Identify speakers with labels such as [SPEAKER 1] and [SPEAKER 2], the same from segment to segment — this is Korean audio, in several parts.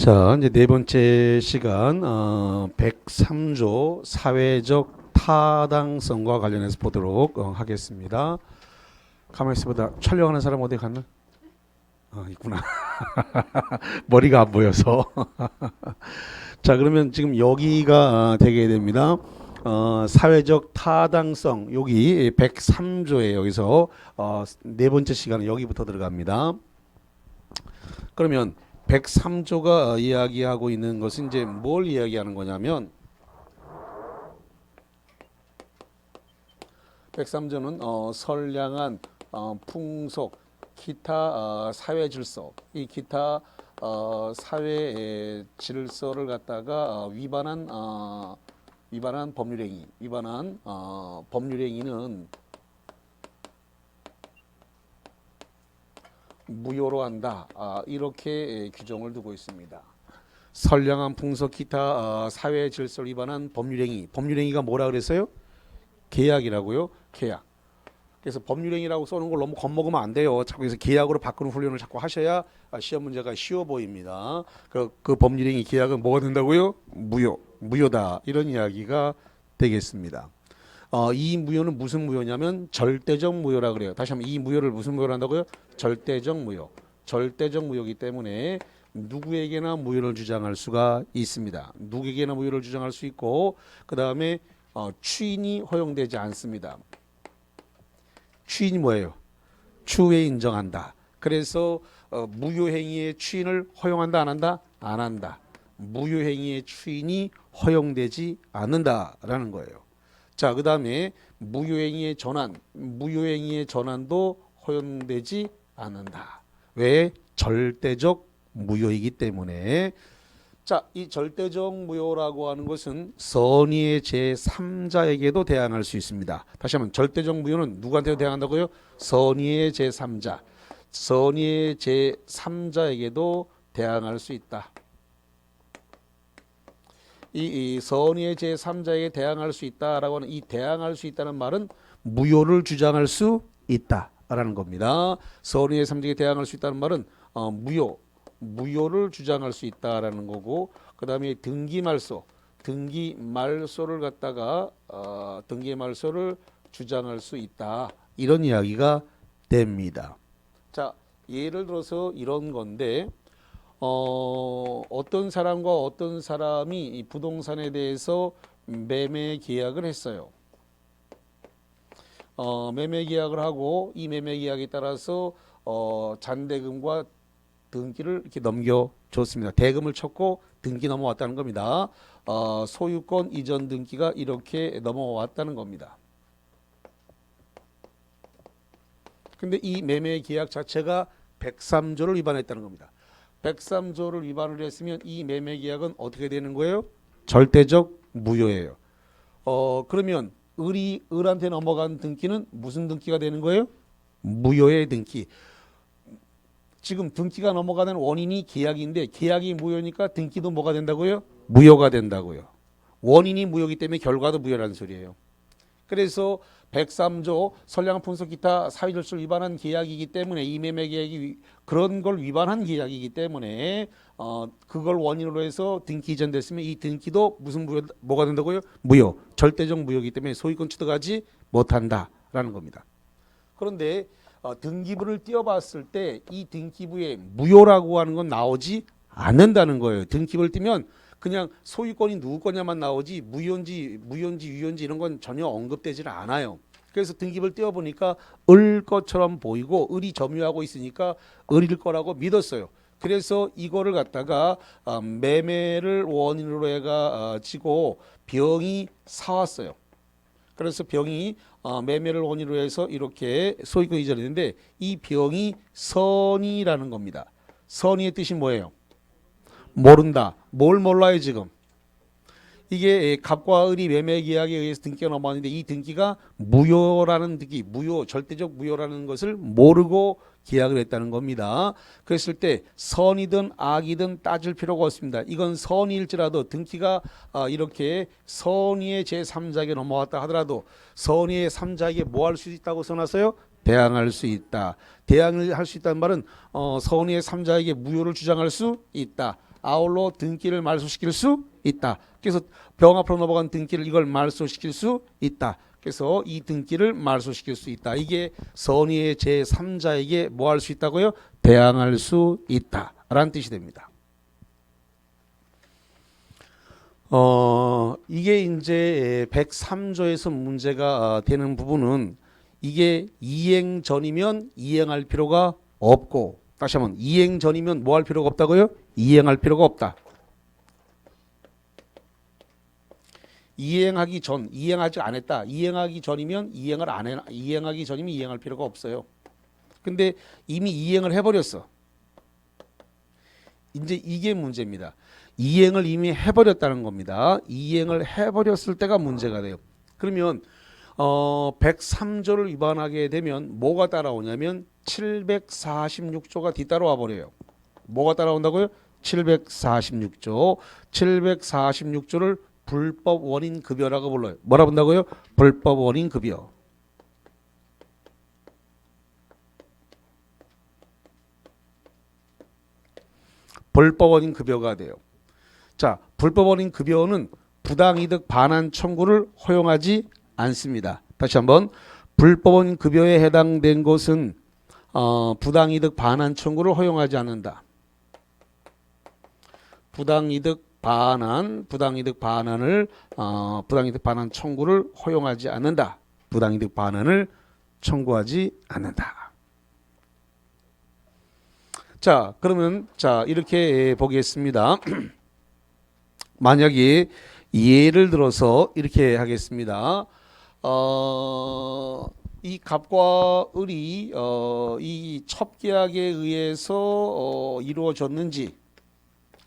[SPEAKER 1] 자, 이제 네 번째 시간 103조 사회적 타당성과 관련해서 보도록 하겠습니다. 가만히 있어보다 촬영하는 사람 어디 갔나? 있구나. 머리가 안 보여서. 자, 그러면 지금 여기가 되게 됩니다. 사회적 타당성 여기 103조에 여기서 네 번째 시간은 여기부터 들어갑니다. 그러면 103조가 이야기하고 있는 것은 이제 뭘 이야기하는 거냐면 103조는 선량한 풍속, 기타 사회 질서, 이 기타 사회 질서를 갖다가 위반한 법률행위, 위반한 법률행위는 무효로 한다. 이렇게 규정을 두고 있습니다. 선량한 풍속 기타 사회 질서를 위반한 법률행위. 법률행위가 뭐라 그랬어요? 계약이라고요. 계약. 그래서 법률행위라고 써놓은 걸 너무 겁먹으면 안 돼요. 자꾸 그래서 계약으로 바꾸는 훈련을 자꾸 하셔야 시험 문제가 쉬워 보입니다. 그 법률행위 계약은 뭐가 된다고요? 무효다. 이런 이야기가 되겠습니다. 이 무효는 무슨 무효냐면 절대적 무효라 그래요. 다시 한번 이 무효를 무슨 무효로 한다고요? 절대적 무효. 절대적 무효이기 때문에 누구에게나 무효를 주장할 수가 있습니다. 누구에게나 무효를 주장할 수 있고 그 다음에 추인이 허용되지 않습니다. 추인이 뭐예요? 추후에 인정한다. 그래서 무효행위의 추인을 허용한다 안 한다? 안 한다. 무효행위의 추인이 허용되지 않는다라는 거예요. 자, 그 다음에 무효행위의 전환도 허용되지 않는다. 왜? 절대적 무효이기 때문에. 자, 이 절대적 무효라고 하는 것은 선의의 제3자에게도 대항할 수 있습니다. 다시 한번 절대적 무효는 누구한테도 대항한다고요? 선의의 제3자. 선의의 제3자에게도 대항할 수 있다. 이 선의의 제3자에게 대항할 수 있다라고 하는 이 대항할 수 있다는 말은 무효를 주장할 수 있다라는 겁니다. 선의의 제3자에게 대항할 수 있다는 말은 무효를 주장할 수 있다라는 거고 그 다음에 등기말소를 갖다가 등기말소를 주장할 수 있다 이런 이야기가 됩니다. 자, 예를 들어서 이런 건데 어떤 사람과 어떤 사람이 이 부동산에 대해서 매매 계약을 했어요. 매매 계약을 하고 이 매매 계약에 따라서 잔대금과 등기를 이렇게 넘겨줬습니다. 대금을 쳤고 등기 넘어왔다는 겁니다. 소유권 이전 등기가 이렇게 넘어왔다는 겁니다. 근데 이 매매 계약 자체가 103조를 위반했다는 겁니다. 103조를 위반을 했으면 이 매매 계약은 어떻게 되는 거예요? 절대적 무효예요. 그러면 을한테 넘어간 등기는 무슨 등기가 되는 거예요? 무효의 등기. 지금 등기가 넘어가는 원인이 계약인데 계약이 무효니까 등기도 뭐가 된다고요? 무효가 된다고요. 원인이 무효이기 때문에 결과도 무효라는 소리예요. 그래서 103조 선량한 풍속 기타 사회질서를 위반한 계약이기 때문에 이 매매 계약이 그런 걸 위반한 계약이기 때문에 그걸 원인으로 해서 등기 이전됐으면 이 등기도 무슨 뭐가 된다고요? 무효. 절대적 무효이기 때문에 소유권 취득하지 못한다라는 겁니다. 그런데 등기부를 띄워봤을 때 이 등기부에 무효라고 하는 건 나오지 않는다는 거예요. 등기부를 띄면 그냥 소유권이 누구 거냐만 나오지 무효인지 유효인지 이런 건 전혀 언급되질 않아요. 그래서 등기부를 띄워보니까 을 것처럼 보이고 을이 점유하고 있으니까 을일 거라고 믿었어요. 그래서 이거를 갖다가 매매를 원인으로 해가지고 병이 사왔어요. 그래서 병이 매매를 원인으로 해서 이렇게 소유권 이전이 되는데 이 병이 선의라는 겁니다. 선의의 뜻이 뭐예요? 모른다. 뭘 몰라요 지금? 이게 갑과 을이 매매 계약에 의해서 등기가 넘어왔는데 이 등기가 무효라는 등기, 절대적 무효라는 것을 모르고 계약을 했다는 겁니다. 그랬을 때 선이든 악이든 따질 필요가 없습니다. 이건 선일지라도 등기가 이렇게 선의의 제3자에게 넘어왔다 하더라도 선의의 3자에게 뭐 할 수 있다고 써놨어요? 대항할 수 있다. 대항을 할 수 있다는 말은 선의의 3자에게 무효를 주장할 수 있다. 아울러 등기를 말소시킬 수 있다. 그래서 병 앞으로 넘어간 등기를 이걸 말소시킬 수 있다. 그래서 이 등기를 말소시킬 수 있다. 이게 선의의 제3자에게 뭐 할 수 있다고요? 대항할 수 있다 라는 뜻이 됩니다. 이게 이제 103조에서 문제가 되는 부분은 이게 이행 전이면 이행할 필요가 없고, 다시 한번 이행 전이면 뭐 할 필요가 없다고요? 이행할 필요가 없다. 이행하기 전, 이행하지 않았다. 이행하기 전이면 이행하기 전이면 이행할 필요가 없어요. 근데 이미 이행을 해버렸어. 이제 이게 문제입니다. 이행을 이미 해버렸다는 겁니다. 이행을 해버렸을 때가 문제가 돼요. 그러면 103조를 위반하게 되면 뭐가 따라오냐면 746조가 뒤따라와 버려요. 뭐가 따라온다고요? 746조. 746조를 불법 원인 급여라고 불러요. 뭐라 본다고요? 불법 원인 급여. 불법 원인 급여가 돼요. 자, 불법 원인 급여는 부당이득 반환 청구를 허용하지 않습니다. 다시 한번 불법 원인 급여에 해당된 것은 부당이득 반환 청구를 허용하지 않는다. 부당이득 반환 청구를 허용하지 않는다. 부당이득 반환을 청구하지 않는다. 자, 그러면 자 이렇게 보겠습니다. 만약에 예를 들어서 이렇게 하겠습니다. 이 갑과 을이 이 첩계약에 의해서 이루어졌는지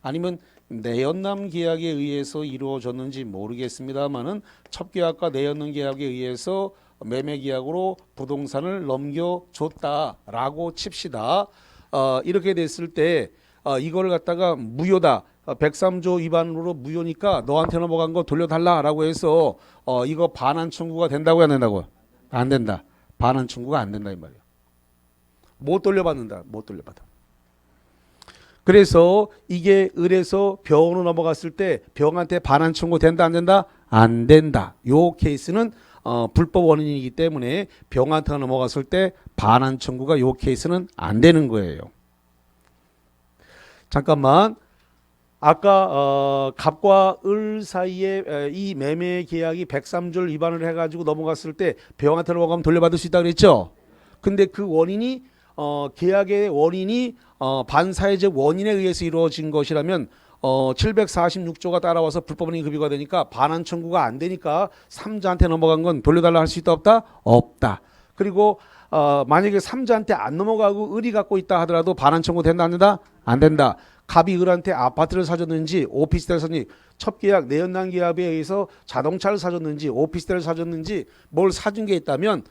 [SPEAKER 1] 아니면 내연남 계약에 의해서 이루어졌는지 모르겠습니다만은 첩계약과 내연남 계약에 의해서 매매 계약으로 부동산을 넘겨줬다라고 칩시다. 이렇게 됐을 때 이걸 갖다가 무효다. 103조 위반으로 무효니까 너한테 넘어간 거 돌려달라라고 해서 이거 반환 청구가 된다고 안 된다고요? 안 된다. 반환 청구가 안 된다 이 말이에요. 못 돌려받는다. 못 돌려받아. 그래서 이게 을에서 병으로 넘어갔을 때 병한테 반환 청구 된다 안 된다? 안 된다. 요 케이스는 불법 원인이기 때문에 병한테 넘어갔을 때 반환 청구가 요 케이스는 안 되는 거예요. 잠깐만. 아까 갑과 을 사이에 이 매매 계약이 103조를 위반을 해가지고 넘어갔을 때 병한테 넘어가면 돌려받을 수 있다 그랬죠. 근데 그 원인이 계약의 원인이 반사회적 원인에 의해서 이루어진 것이라면 746조가 따라와서 불법원인 급여가 되니까 반환 청구가 안 되니까 3자한테 넘어간 건 돌려달라 할 수 있다 없다? 없다. 그리고 만약에 3자한테 안 넘어가고 을이 갖고 있다 하더라도 반환 청구 된다 안 된다? 안 된다. 갑이 을한테 아파트를 사줬는지 오피스텔을 사줬는지 첩계약 내연남 계약에 의해서 자동차를 사줬는지 오피스텔을 사줬는지 뭘 사준 게 있다면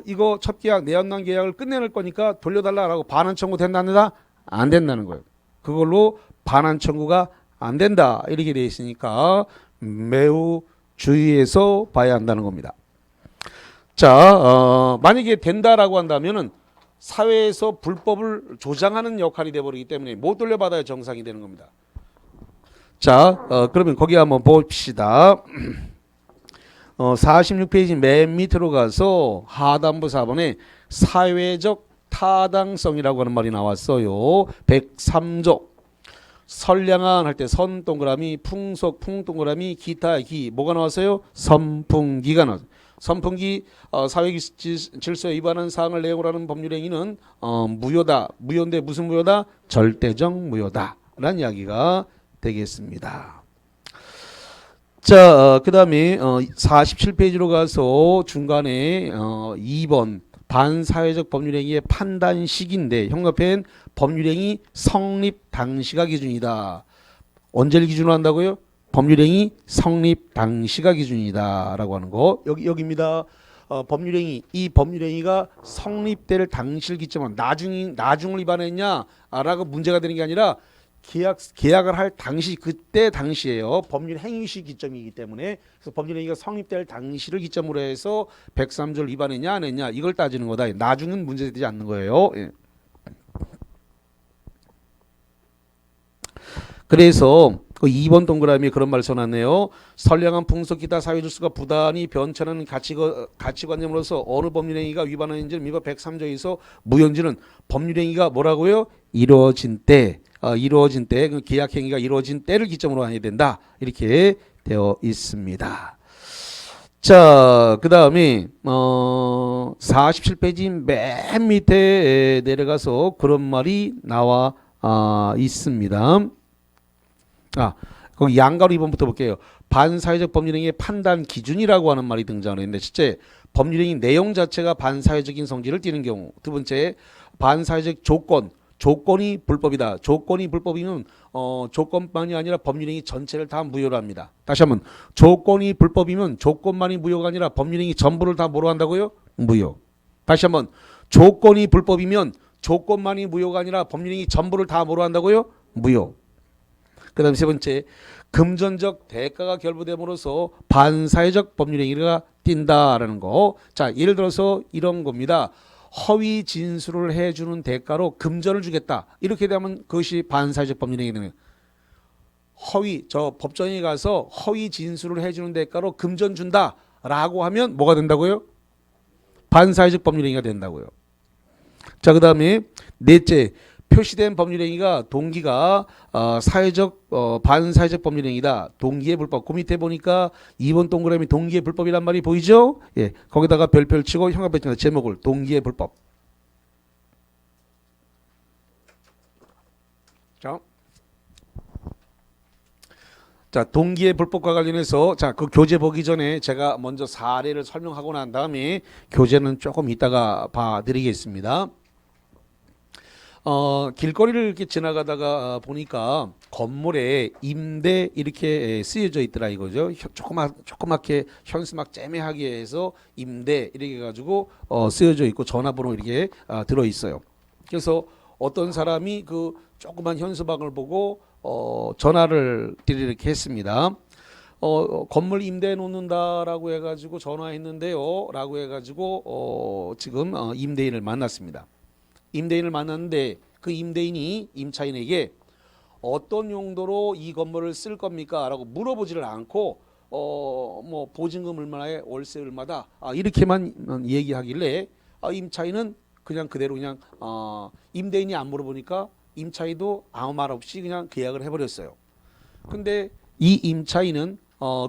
[SPEAKER 1] 이거 첩계약 내연남 계약을 끝내놓을 거니까 돌려달라라고 반환 청구 된다 안 된다? 안 된다는 거예요. 그걸로 반환 청구가 안 된다 이렇게 돼 있으니까 매우 주의해서 봐야 한다는 겁니다. 자, 만약에 된다라고 한다면은 사회에서 불법을 조장하는 역할이 되어버리기 때문에 못 돌려받아야 정상이 되는 겁니다. 자, 그러면 거기 한번 봅시다. 46페이지 맨 밑으로 가서 하단부 4번에 사회적 타당성이라고 하는 말이 나왔어요. 103조. 선량한 할 때 선 동그라미, 풍속, 풍 동그라미, 기타, 기. 뭐가 나왔어요? 선풍기가 나왔어요. 선풍기 사회 질서에 위반한 사항을 내용으로 하는 법률행위는 무효다. 무효인데 무슨 무효다? 절대적 무효다. 라는 이야기가 되겠습니다. 자, 그 다음에 47페이지로 가서 중간에 2번 반사회적 법률행위의 판단식인데 형 옆엔 법률행위 성립 당시가 기준이다. 언제를 기준으로 한다고요? 법률행위 성립 당시가 기준이다 라고 하는 거 여기입니다. 법률행위 이 법률행위가 성립될 당시를 기점으로 나중을 위반했냐 라고 문제가 되는 게 아니라 계약을 할 당시 그때 당시예요. 법률행위시 기점이기 때문에 그래서 법률행위가 성립될 당시를 기점으로 해서 103조를 위반했냐 안 했냐 이걸 따지는 거다. 나중은 문제되지 않는 거예요. 예. 그래서 그 2번 동그라미에 그런 말을 써놨네요. 선량한 풍속 기타 사회질서가 부단히 변천하는 가치관념으로서 어느 법률행위가 위반하는지를 민법 103조에서 무효인지는 법률행위가 뭐라고요? 이루어진 때, 그 계약행위가 이루어진 때를 기점으로 해야 된다. 이렇게 되어 있습니다. 자, 그 다음에 47페이지 맨 밑에 내려가서 그런 말이 나와 있습니다. 거기 양가로 2번부터 볼게요. 반사회적 법률행위의 판단 기준이라고 하는 말이 등장하는데, 실제 법률행위 내용 자체가 반사회적인 성질을 띠는 경우. 두 번째, 반사회적 조건이 불법이다. 조건이 불법이면 조건만이 아니라 법률행위 전체를 다 무효로 합니다. 다시 한번, 조건이 불법이면 조건만이 무효가 아니라 법률행위 전부를 다 뭐로 한다고요? 무효. 다시 한번, 조건이 불법이면 조건만이 무효가 아니라 법률행위 전부를 다 뭐로 한다고요? 무효. 그 다음 세 번째, 금전적 대가가 결부됨으로써 반사회적 법률행위가 띈다라는 거. 자, 예를 들어서 이런 겁니다. 허위 진술을 해주는 대가로 금전을 주겠다. 이렇게 되면 그것이 반사회적 법률행위가 되는 거예요. 법정에 가서 허위 진술을 해주는 대가로 금전 준다라고 하면 뭐가 된다고요? 반사회적 법률행위가 된다고요. 자, 그 다음에 넷째, 표시된 법률행위가 동기가 반사회적 법률행위다. 동기의 불법. 그 밑에 보니까 2번 동그라미 동기의 불법이란 말이 보이죠? 예, 거기다가 별표를 치고 형광펜 제목을 동기의 불법. 자, 동기의 불법과 관련해서 그 교재 보기 전에 제가 먼저 사례를 설명하고 난 다음에 교재는 조금 이따가 봐드리겠습니다. 길거리를 이렇게 지나가다가 보니까 건물에 임대 이렇게 쓰여져 있더라 이거죠. 조그맣게 현수막 째매하게 해서 임대 이렇게 해가지고 쓰여져 있고 전화번호 이렇게 들어 있어요. 그래서 어떤 사람이 그 조그만 현수막을 보고 전화를 이렇게 했습니다. 건물 임대해 놓는다라고 해가지고 전화했는데요 라고 해가지고 지금 임대인을 만났습니다. 임대인을 만났는데 그 임대인이 임차인에게 어떤 용도로 이 건물을 쓸 겁니까? 라고 물어보지를 않고 뭐 보증금 얼마에 월세 얼마다 이렇게만 얘기하길래 임차인은 그냥 그대로 그냥 임대인이 안 물어보니까 임차인도 아무 말 없이 그냥 계약을 해버렸어요. 근데 이 임차인은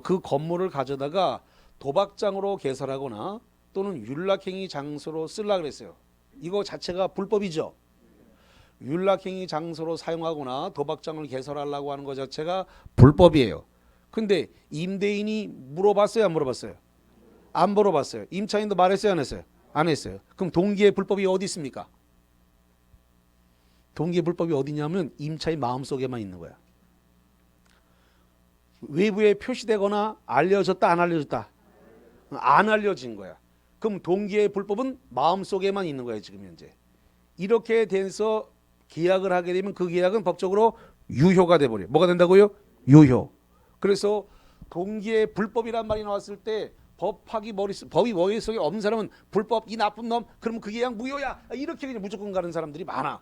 [SPEAKER 1] 그 건물을 가져다가 도박장으로 개설하거나 또는 윤락행위 장소로 쓰려고 그랬어요. 이거 자체가 불법이죠. 윤락행위 장소로 사용하거나 도박장을 개설하려고 하는 것 자체가 불법이에요. 근데 임대인이 물어봤어요, 안 물어봤어요? 안 물어봤어요. 임차인도 말했어요, 안 했어요? 안 했어요. 그럼 동기의 불법이 어디 있습니까? 동기의 불법이 어디냐면 임차인 마음속에만 있는 거야. 외부에 표시되거나 알려졌다, 안 알려졌다? 안 알려진 거야. 그럼 동기의 불법은 마음속에만 있는 거예요, 지금 현재. 이렇게 돼서 계약을 하게 되면 그 계약은 법적으로 유효가 돼버려요. 뭐가 된다고요? 유효. 그래서 동기의 불법이란 말이 나왔을 때 법이 머릿속에 없는 사람은 불법, 이 나쁜 놈, 그러면 그 계약 무효야. 이렇게 그냥 무조건 가는 사람들이 많아.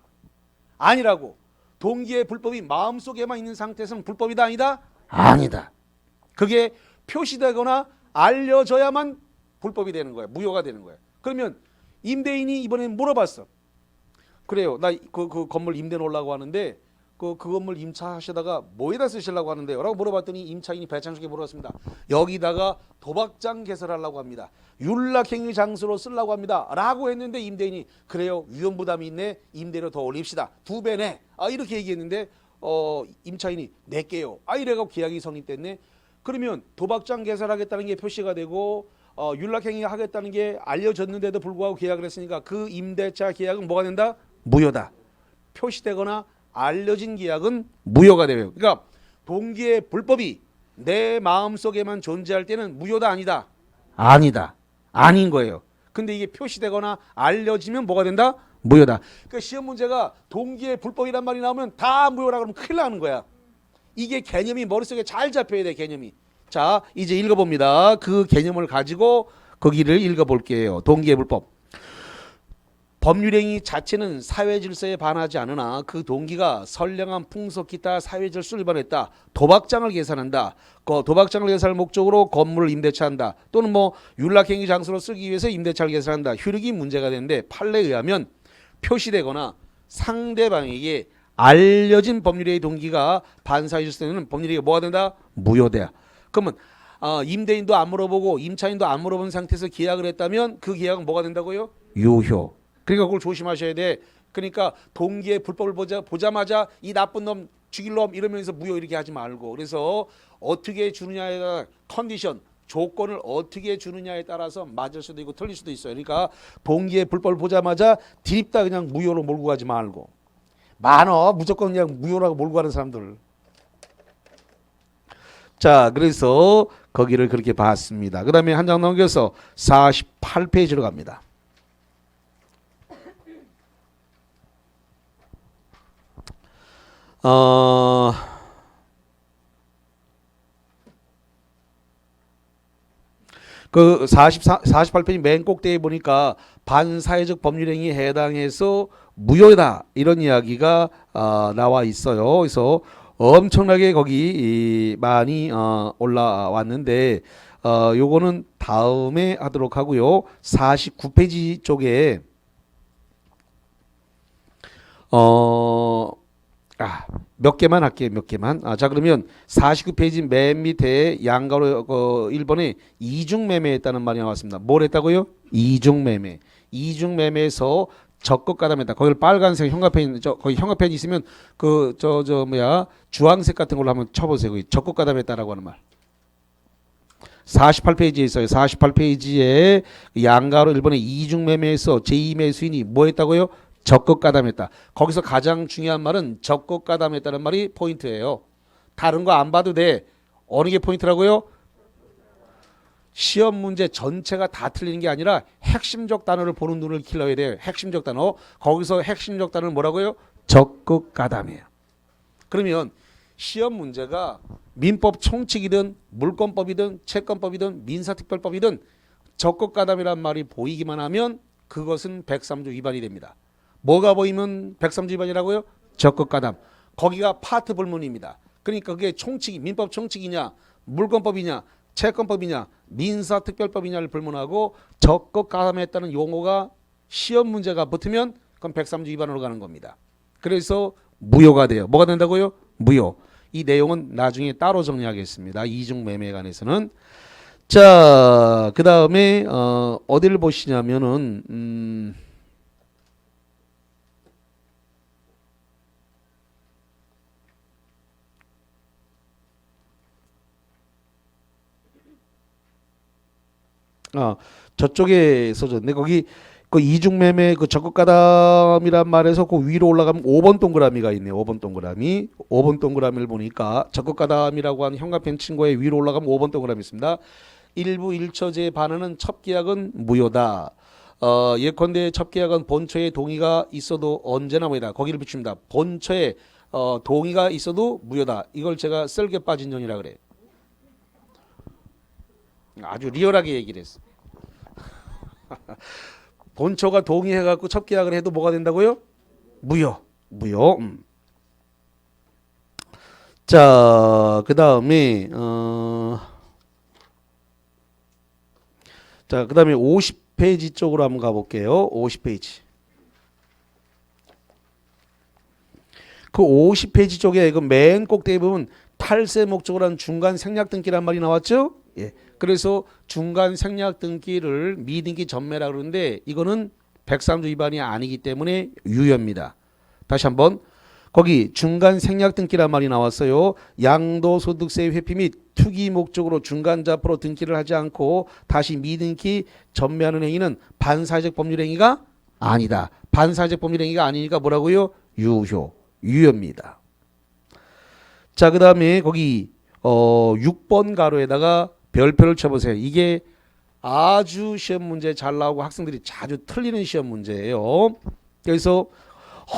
[SPEAKER 1] 아니라고. 동기의 불법이 마음속에만 있는 상태에서는 불법이다, 아니다? 아니다. 그게 표시되거나 알려져야만 불법이 되는 거야. 무효가 되는 거야. 그러면 임대인이 이번에 물어봤어. 그래요. 나 그 건물 임대 놓으려고 하는데 그 건물 임차하시다가 뭐에다 쓰시려고 하는데요? 라고 물어봤더니 임차인이 배짱있게 물어봤습니다. 여기다가 도박장 개설하려고 합니다. 윤락행위 장소로 쓰려고 합니다. 라고 했는데 임대인이 그래요. 위험부담이 있네. 임대료 더 올립시다. 2배네. 이렇게 얘기했는데 임차인이 낼게요. 이래가지고 계약이 성립됐네. 그러면 도박장 개설하겠다는 게 표시가 되고 윤락행위 하겠다는 게 알려졌는데도 불구하고 계약을 했으니까 그 임대차 계약은 뭐가 된다? 무효다. 표시되거나 알려진 계약은 무효가 돼요. 그러니까 동기의 불법이 내 마음속에만 존재할 때는 무효다, 아니다? 아니다. 아닌 거예요. 근데 이게 표시되거나 알려지면 뭐가 된다? 무효다. 그러니까 시험 문제가 동기의 불법이란 말이 나오면 다 무효라 그러면 큰일 나는 거야. 이게 개념이 머릿속에 잘 잡혀야 돼, 개념이. 자, 이제 읽어봅니다. 그 개념을 가지고 거기를 읽어볼게요. 동기의 불법. 법률행위 자체는 사회 질서에 반하지 않으나 그 동기가 선량한 풍속 기타 사회 질서를 위반했다. 도박장을 계산한다. 그 도박장을 계산할 목적으로 건물을 임대차한다. 또는 뭐 윤락행위 장소로 쓰기 위해서 임대차를 계산한다. 효력이 문제가 되는데 판례에 의하면 표시되거나 상대방에게 알려진 법률의 동기가 반사회 질서에는 법률행위가 뭐가 된다? 무효돼야. 그러면 임대인도 안 물어보고 임차인도 안 물어본 상태에서 계약을 했다면 그 계약은 뭐가 된다고요? 유효. 그러니까 그걸 조심하셔야 돼. 그러니까 동기의 불법을 보자마자 이 나쁜 놈 죽일 놈 이러면서 무효 이렇게 하지 말고, 그래서 어떻게 주느냐에 따라 컨디션 조건을 어떻게 주느냐에 따라서 맞을 수도 있고 틀릴 수도 있어요. 그러니까 동기의 불법을 보자마자 디립다 그냥 무효로 몰고 가지 말고. 많어 무조건 그냥 무효라고 몰고 가는 사람들. 자, 그래서 거기를 그렇게 봤습니다. 그 다음에 한 장 넘겨서 48페이지로 갑니다. 그 48페이지 맨 꼭대기에 보니까 반사회적 법률행위에 해당해서 무효다 이런 이야기가 나와 있어요. 그래서 엄청나게 거기 많이 올라왔는데 요거는 다음에 하도록 하고요. 49페이지 쪽에 몇 개만 할게요. 몇 개만. 자, 그러면 49페이지 맨 밑에 양가로 1번에 이중매매했다는 말이 나왔습니다. 뭘 했다고요? 이중매매. 이중매매에서 적극 가담했다. 거기를 빨간색 형광펜, 거기 형광펜 있으면 주황색 같은 걸로 한번 쳐보세요. 거기 적극 가담했다라고 하는 말. 48페이지에 있어요. 48페이지에 양가로 1번에 이중매매에서 제2매수인이 뭐 했다고요? 적극 가담했다. 거기서 가장 중요한 말은 적극 가담했다는 말이 포인트예요. 다른 거 안 봐도 돼. 어느 게 포인트라고요? 시험 문제 전체가 다 틀리는 게 아니라 핵심적 단어를 보는 눈을 길러야 돼요. 핵심적 단어. 거기서 핵심적 단어는 뭐라고요? 적극 가담이에요. 그러면 시험 문제가 민법 총칙이든 물권법이든 채권법이든 민사특별법이든 적극 가담이란 말이 보이기만 하면 그것은 103조 위반이 됩니다. 뭐가 보이면 103조 위반이라고요? 적극 가담. 거기가 파트 불문입니다. 그러니까 그게 총칙이 민법 총칙이냐 물권법이냐 채권법이냐 민사특별법이냐를 불문하고 적극 가담했다는 용어가 시험 문제가 붙으면 그건 103조 위반으로 가는 겁니다. 그래서 무효가 돼요. 뭐가 된다고요? 무효. 이 내용은 나중에 따로 정리하겠습니다. 이중매매에 관해서는. 자, 그 다음에 어디를 보시냐면은 저쪽에 써졌네. 거기 그 이중매매 그 적극가담이란 말에서 그 위로 올라가면 5번 동그라미가 있네요. 5번 동그라미. 5번 동그라미를 보니까 적극가담이라고 하는 형광펜 친구의 위로 올라가면 5번 동그라미 있습니다. 일부 일처제에 반하는 첩계약은 무효다. 예컨대 첩계약은 본처에 동의가 있어도 언제나 무효다. 거기를 붙입니다. 본처에 동의가 있어도 무효다. 이걸 제가 썰게 빠진 년이라 그래. 아주 리얼하게 얘기를 했어. 본처가 동의해갖고 첩계약을 해도 뭐가 된다고요? 무효. 무효. 자, 그 다음에 자, 그 다음에 50페이지 쪽으로 한번 가볼게요. 50페이지. 그 50페이지 쪽에 그 맨 꼭대기 부분 탈세 목적으로 한 중간 생략 등기란 말이 나왔죠? 예. 그래서 중간 생략 등기를 미등기 전매라 그러는데 이거는 103조 위반이 아니기 때문에 유효입니다. 다시 한번 거기 중간 생략 등기란 말이 나왔어요. 양도소득세 회피 및 투기 목적으로 중간자포로 등기를 하지 않고 다시 미등기 전매하는 행위는 반사회적 법률행위가 아니다. 반사회적 법률행위가 아니니까 뭐라고요? 유효. 유효입니다. 자, 그 다음에 거기 6번 가로에다가 별표를 쳐보세요. 이게 아주 시험 문제 잘 나오고 학생들이 자주 틀리는 시험 문제예요. 그래서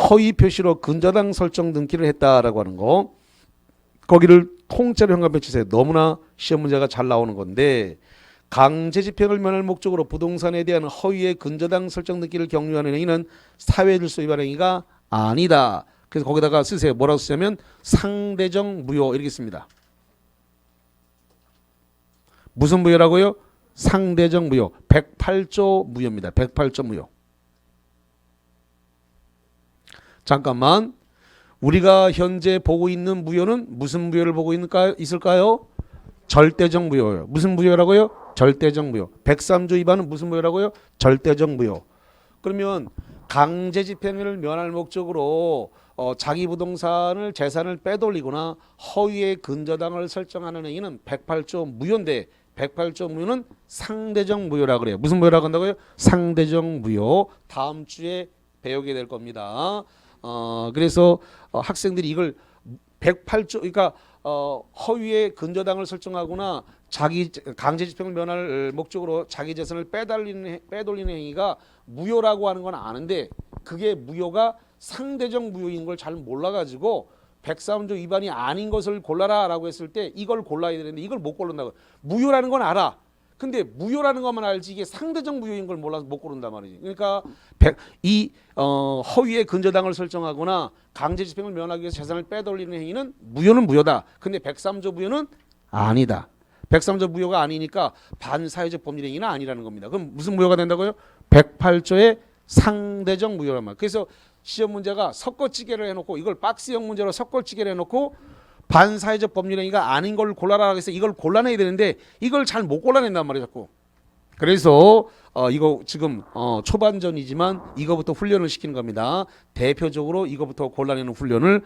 [SPEAKER 1] 허위 표시로 근저당 설정 등기를 했다라고 하는 거. 거기를 통째로 현관표 치세요. 너무나 시험 문제가 잘 나오는 건데 강제집행을 면할 목적으로 부동산에 대한 허위의 근저당 설정 등기를 격려하는 행위는 사회질서 위반 행위가 아니다. 그래서 거기다가 쓰세요. 뭐라고 쓰냐면 상대적 무효 이렇게 씁니다. 무슨 무효라고요? 상대적 무효. 108조 무효입니다. 108조 무효. 잠깐만. 우리가 현재 보고 있는 무효는 무슨 무효를 보고 있을까요? 절대적 무효예요. 무슨 무효라고요? 절대적 무효. 103조 위반은 무슨 무효라고요? 절대적 무효. 그러면 강제집행을 면할 목적으로 자기 부동산을 재산을 빼돌리거나 허위의 근저당을 설정하는 행위는 108조 무효인데 108조 무효는 상대적 무효라 그래요. 무슨 무효라고 한다고요? 상대적 무효. 다음 주에 배우게 될 겁니다. 그래서 학생들이 이걸 108조 그러니까 허위의 근저당을 설정하거나 자기 강제집행을 면할 목적으로 자기 재산을 빼돌리는 행위가 무효라고 하는 건 아는데 그게 무효가 상대적 무효인 걸 잘 몰라가지고 103조 위반이 아닌 것을 골라라라고 했을 때 이걸 골라야 되는데 이걸 못 고른다고. 무효라는 건 알아. 근데 무효라는 것만 알지 이게 상대적 무효인 걸 몰라서 못 고른단 말이지. 그러니까 허위의 근저당을 설정하거나 강제집행을 면하기 위해서 재산을 빼돌리는 행위는 무효는 무효다. 근데 103조 무효는 아니다. 103조 무효가 아니니까 반사회적 법률 행위는 아니라는 겁니다. 그럼 무슨 무효가 된다고요? 108조의 상대적 무효란 말. 그래서 시험 문제가 섞어찌개를 해놓고 이걸 박스형 문제로 섞어찌개를 해놓고 반사회적 법률 행위가 아닌 걸 골라라 해서 이걸 골라내야 되는데 이걸 잘 못 골라낸단 말이에요 자꾸. 그래서 이거 지금 초반전이지만 이거부터 훈련을 시키는 겁니다. 대표적으로 이거부터 골라내는 훈련을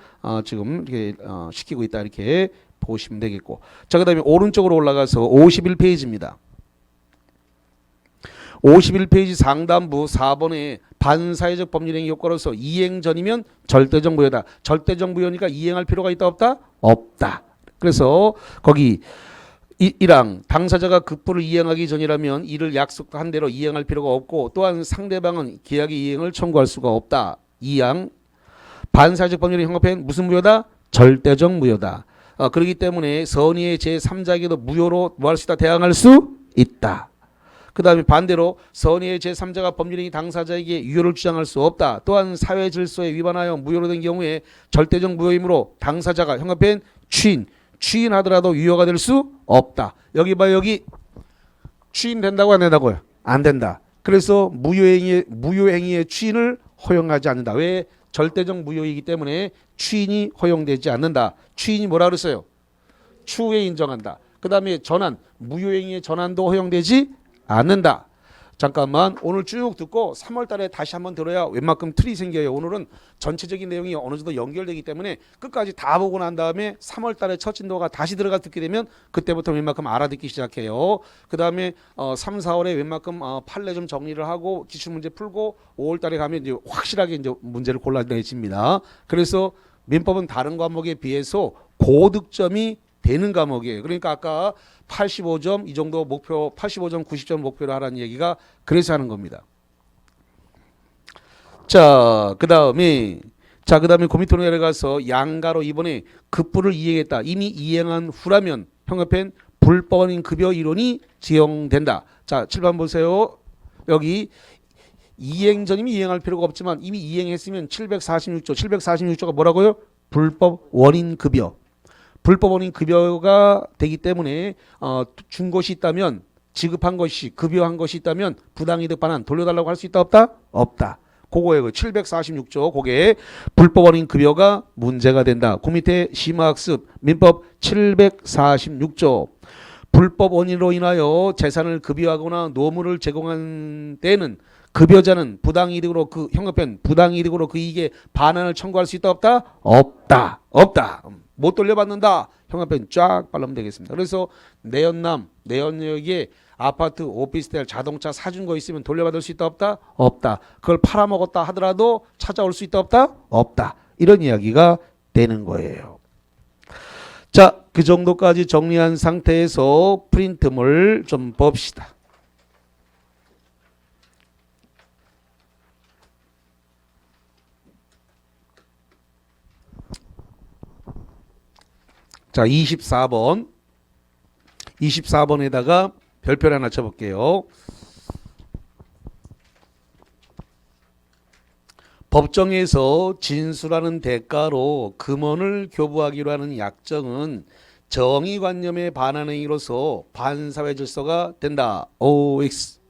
[SPEAKER 1] 지금 이렇게 시키고 있다 이렇게 보시면 되겠고. 자, 그다음에 오른쪽으로 올라가서 51페이지입니다. 51페이지 상단부 4번에 반사회적 법률행위 효과로서 이행 전이면 절대적 무효다. 절대적 무효니까 이행할 필요가 있다 없다? 없다. 그래서 거기 1항 당사자가 급부를 이행하기 전이라면 이를 약속한 대로 이행할 필요가 없고 또한 상대방은 계약의 이행을 청구할 수가 없다. 2항 반사회적 법률의 형법엔 무슨 무효다? 절대적 무효다. 그렇기 때문에 선의의 제3자에게도 무효로 뭐 할 수 있다? 대항할 수 있다. 그 다음에 반대로 선의의 제3자가 법률행위 당사자에게 유효를 주장할 수 없다. 또한 사회 질서에 위반하여 무효로 된 경우에 절대적 무효이므로 당사자가 형법엔 취인하더라도 유효가 될 수 없다. 여기 봐요. 여기 취인된다고 안 된다고요? 안 된다. 그래서 무효행위의 취인을 허용하지 않는다. 왜? 절대적 무효이기 때문에 취인이 허용되지 않는다. 취인이 뭐라 그랬어요? 추후에 인정한다. 그 다음에 전환, 무효행위의 전환도 허용되지 않는다. 잠깐만 오늘 쭉 듣고 3월 달에 다시 한번 들어야 웬만큼 틀이 생겨요. 오늘은 전체적인 내용이 어느 정도 연결되기 때문에 끝까지 다 보고 난 다음에 3월 달에 첫 진도가 다시 들어가 듣게 되면 그때부터 웬만큼 알아듣기 시작해요. 그 다음에 3, 4월에 웬만큼 판례 좀 정리를 하고 기출문제 풀고 5월 달에 가면 이제 확실하게 이제 문제를 골라내집니다. 그래서 민법은 다른 과목에 비해서 고득점이 되는 과목이에요. 그러니까 아까 85점 이 정도 목표 85점 90점 목표로 하라는 얘기가 그래서 하는 겁니다. 자, 그다음에 그 밑으로 내려가서 양가로 이번에 급부를 이행했다. 이미 이행한 후라면 형법엔 불법인 급여 이론이 적용된다. 자, 7번 보세요. 여기 이행 전이면 이행할 필요가 없지만 이미 이행했으면 746조가 뭐라고요? 불법 원인 급여. 불법 원인 급여가 되기 때문에 준 것이 있다면 지급한 것이 급여한 것이 있다면 부당이득 반환 돌려달라고 할 수 있다 없다? 없다. 그거예요. 746조 그게 불법 원인 급여가 문제가 된다. 그 밑에 심화학습 민법 746조 불법 원인으로 인하여 재산을 급여하거나 노무를 제공한 때는 급여자는 부당이득으로 그 형법엔 부당이득으로 그 이익에 반환을 청구할 수 있다 없다? 없다. 없다. 못 돌려받는다. 형법엔 쫙 빨르면 되겠습니다. 그래서 내연녀에게 아파트, 오피스텔, 자동차 사준 거 있으면 돌려받을 수 있다 없다? 없다. 그걸 팔아먹었다 하더라도 찾아올 수 있다 없다? 없다. 이런 이야기가 되는 거예요. 자, 그 정도까지 정리한 상태에서 프린트물 좀 봅시다. 자, 24번에다가 별표를 하나 쳐볼게요. 법정에서 진술하는 대가로 금원을 교부하기로 하는 약정은 정의관념에 반하는 행위로서 반사회 질서가 된다. OX.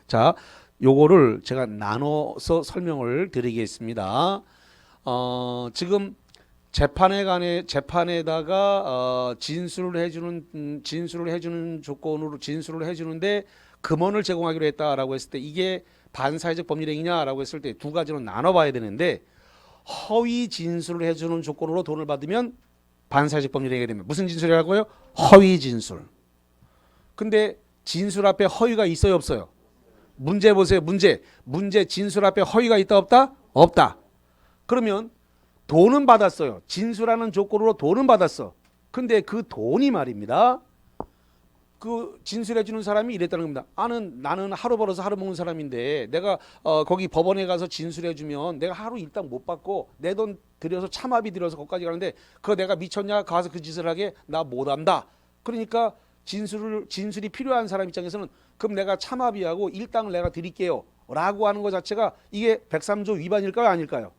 [SPEAKER 1] 자, 요거를 제가 나눠서 설명을 드리겠습니다. 지금 재판에다가 진술을 해주는 조건으로 진술을 해주는데 금원을 제공하기로 했다라고 했을 때 이게 반사회적 법률행위냐라고 했을 때 두 가지로 나눠봐야 되는데 허위 진술을 해주는 조건으로 돈을 받으면 반사회적 법률행위가 됩니다. 무슨 진술이라고요? 허위 진술. 근데 진술 앞에 허위가 있어요, 없어요? 문제 보세요. 문제 진술 앞에 허위가 있다, 없다? 없다. 그러면 돈은 받았어요. 진술하는 조건으로 돈은 받았어. 근데 그 돈이 말입니다. 그 진술해 주는 사람이 이랬다는 겁니다. 나는 하루 벌어서 하루 먹는 사람인데 내가 거기 법원에 가서 진술해 주면 내가 하루 일당 못 받고 내 돈 들여서 참아비 들여서 거기까지 가는데 그거 내가 미쳤냐? 가서 그 짓을 하게 나 못한다. 그러니까 진술이 필요한 사람 입장에서는 그럼 내가 참아비하고 일당을 내가 드릴게요 라고 하는 것 자체가 이게 103조 위반일까요? 아닐까요?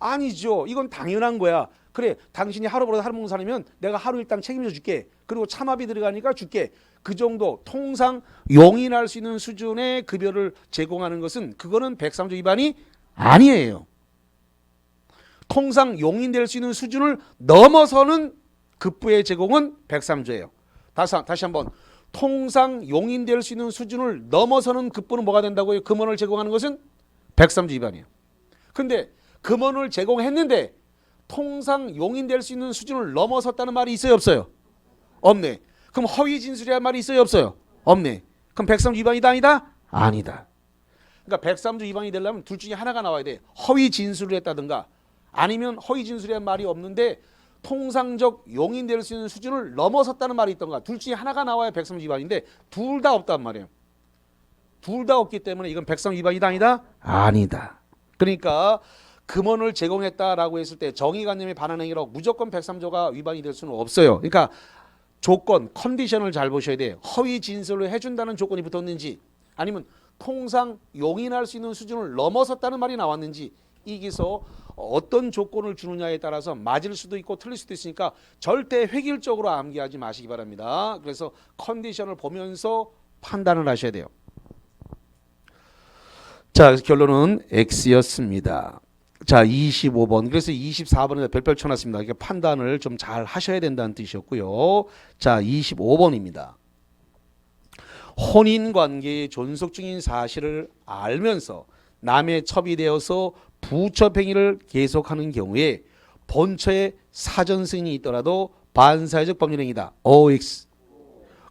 [SPEAKER 1] 아니죠. 이건 당연한 거야. 그래, 당신이 하루 벌어서 하루 먹는 사람이면 내가 하루 일당 책임져 줄게. 그리고 참아비 들어가니까 줄게. 그 정도 통상 용인할 수 있는 수준의 급여를 제공하는 것은 그거는 103조 위반이 아니에요. 통상 용인될 수 있는 수준을 넘어서는 급부의 제공은 103조예요. 다시 한번. 통상 용인될 수 있는 수준을 넘어서는 급부는 뭐가 된다고요? 금원을 제공하는 것은 103조 위반이에요. 근데 금원을 제공했는데 통상 용인될 수 있는 수준을 넘어섰다는 말이 있어요, 없어요? 없네. 그럼 허위 진술이라는 말이 있어요, 없어요? 없네. 그럼 103조 위반이다, 아니다? 아니다. 그러니까 103조 위반이 되려면 둘 중에 하나가 나와야 돼. 허위 진술을 했다든가 아니면 허위 진술이라는 말이 없는데 통상적 용인될 수 있는 수준을 넘어섰다는 말이 있던가 둘 중에 하나가 나와야 103조 위반인데 둘 다 없단 말이에요. 둘 다 없기 때문에 이건 103조 위반이다, 아니다? 아니다. 그러니까 금원을 제공했다라고 했을 때 정의관념에 반하는 행위로 무조건 103조가 위반이 될 수는 없어요. 그러니까 조건, 컨디션을 잘 보셔야 돼요. 허위 진술을 해준다는 조건이 붙었는지 아니면 통상 용인할 수 있는 수준을 넘어섰다는 말이 나왔는지 여기서 어떤 조건을 주느냐에 따라서 맞을 수도 있고 틀릴 수도 있으니까 절대 획일적으로 암기하지 마시기 바랍니다. 그래서 컨디션을 보면서 판단을 하셔야 돼요. 자, 결론은 X였습니다. 자, 25번. 그래서 24번에 별별 쳐놨습니다. 이게 판단을 좀 잘 하셔야 된다는 뜻이었고요. 자, 25번입니다. 혼인관계의 존속 중인 사실을 알면서 남의 첩이 되어서 부첩행위를 계속하는 경우에 본처에 사전 승인이 있더라도 반사회적 법률행위다. OX.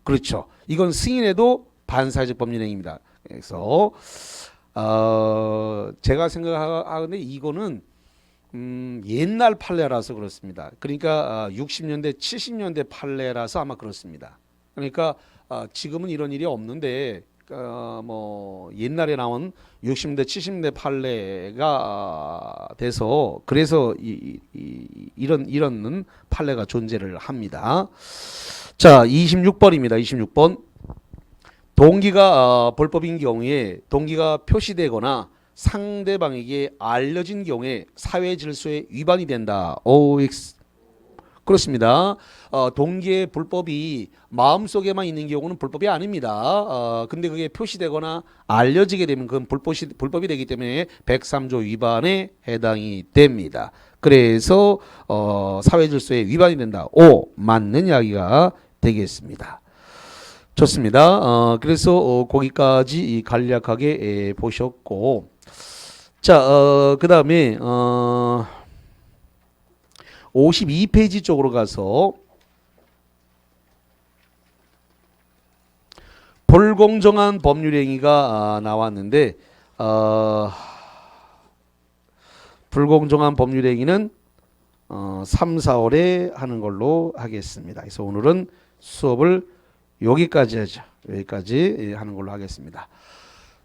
[SPEAKER 1] 그렇죠. 이건 승인해도 반사회적 법률행위입니다. 그래서 제가 생각하는데 이거는 옛날 판례라서 그렇습니다. 그러니까 60년대, 70년대 판례라서 아마 그렇습니다. 그러니까 지금은 이런 일이 없는데 뭐 옛날에 나온 60년대, 70년대 판례가 돼서 그래서 이런 판례가 존재를 합니다. 자, 26번입니다. 26번. 동기가 불법인 경우에 동기가 표시되거나 상대방에게 알려진 경우에 사회 질서에 위반이 된다. OX. 그렇습니다. 동기의 불법이 마음속에만 있는 경우는 불법이 아닙니다. 근데 그게 표시되거나 알려지게 되면 그건 불법이 되기 때문에 103조 위반에 해당이 됩니다. 그래서 사회 질서에 위반이 된다. O. 맞는 이야기가 되겠습니다. 좋습니다. 그래서 거기까지 간략하게 보셨고, 자, 그 다음에 52페이지 쪽으로 가서 불공정한 법률행위가 나왔는데 불공정한 법률행위는 3, 4월에 하는 걸로 하겠습니다. 그래서 오늘은 수업을 여기까지 하죠. 여기까지 하는 걸로 하겠습니다.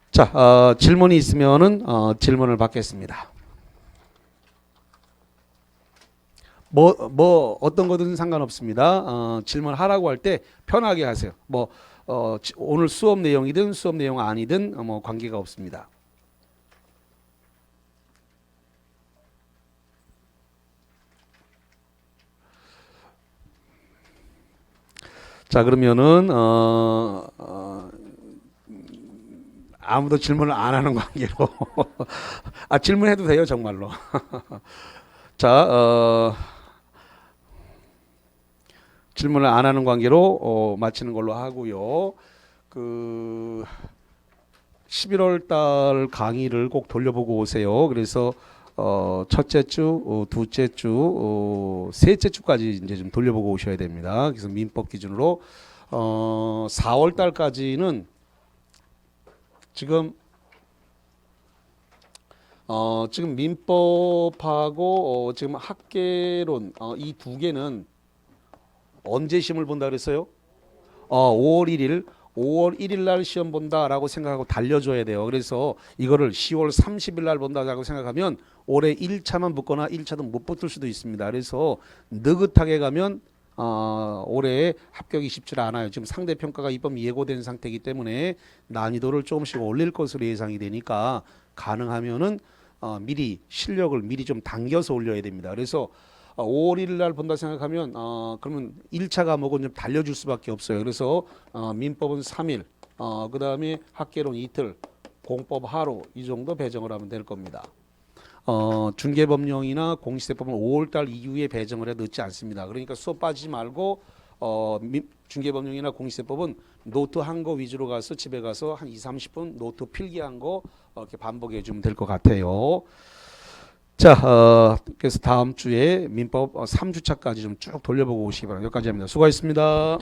[SPEAKER 1] 자, 질문이 있으면은 질문을 받겠습니다. 뭐 어떤 거든 상관없습니다. 질문하라고 할 때 편하게 하세요. 오늘 수업 내용이든 수업 내용 아니든 뭐 관계가 없습니다. 자, 그러면은 아무도 질문을 안 하는 관계로 질문해도 돼요, 정말로. 자, 질문을 안 하는 관계로 마치는 걸로 하고요. 11월 달 강의를 꼭 돌려보고 오세요. 그래서 첫째 주, 둘째 주, 셋째 주까지 이제 좀 돌려보고 오셔야 됩니다. 그래서 민법 기준으로 4월 달까지는 지금 민법하고 지금 학계론 이 두 개는 언제 시험을 본다 그랬어요? 5월 1일 날 시험 본다라고 생각하고 달려줘야 돼요. 그래서 이거를 10월 30일 날 본다라고 생각하면 올해 1차만 붙거나 1차도 못 붙을 수도 있습니다. 그래서 느긋하게 가면 올해 합격이 쉽지 않아요. 지금 상대평가가 이번 예고된 상태이기 때문에 난이도를 조금씩 올릴 것으로 예상이 되니까 가능하면은 미리 실력을 미리 좀 당겨서 올려야 됩니다. 그래서 5월 1일 날 본다 생각하면 그러면 1차 과목은 좀 달려줄 수밖에 없어요. 그래서 민법은 3일, 그 다음에 학계론 이틀, 공법 하루 이 정도 배정을 하면 될 겁니다. 중개법령이나 공시세법은 5월 달 이후에 배정을 해도 늦지 않습니다. 그러니까 수업 빠지지 말고 중개법령이나 공시세법은 노트 한 거 위주로 가서 집에 가서 한 2~30분 노트 필기한 거 이렇게 반복해 주면 될 것 같아요. 자, 그래서 다음 주에 민법 3주차까지 좀 쭉 돌려보고 오시기 바랍니다. 여기까지 합니다. 수고하셨습니다.